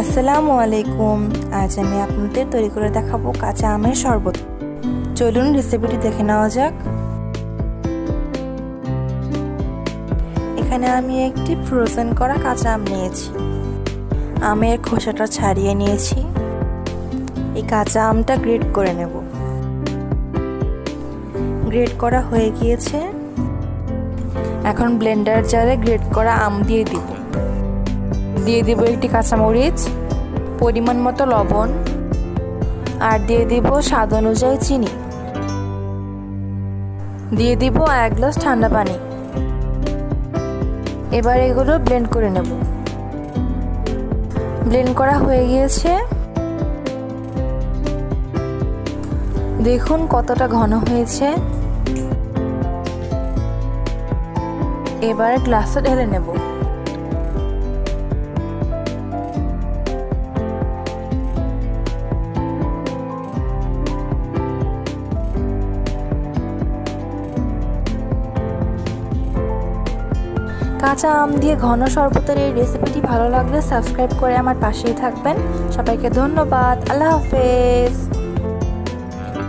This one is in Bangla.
আসসালামু আলাইকুম। আজ আমি আপনাদের তৈরি করে দেখাবো কাঁচা আমের শরবত। চলুন রেসিপিটি দেখে নেওয়া যাক। এখানে আমি একটি ফ্রোজেন করা কাঁচা আম নিয়েছি। আমের খোসাটা ছাড়িয়ে নিয়েছি। এই কাঁচা আমটা গ্রেট করে নেব। গ্রেট করা হয়ে গিয়েছে। এখন ব্লেন্ডার জারে গ্রেট করা আম দিয়ে দিব একটি কাঁচামরিচ, পরিমাণ মতো লবণ, আর দিয়ে দিব স্বাদ অনুযায়ী চিনি, দিয়ে দিব 1 গ্লাস ঠান্ডা পানি। এবার এগুলো ব্লেন্ড করে নেব। ব্লেন্ড করা হয়ে গিয়েছে। দেখুন কতটা ঘন হয়েছে। এবার গ্লাসে ঢেলে নেব। কাঁচা আম দিয়ে ঘন শরবতের এই রেসিপিটি ভালো লাগলে সাবস্ক্রাইব করে আমার পাশেই থাকবেন। সবাইকে ধন্যবাদ। আল্লাহ হাফেজ।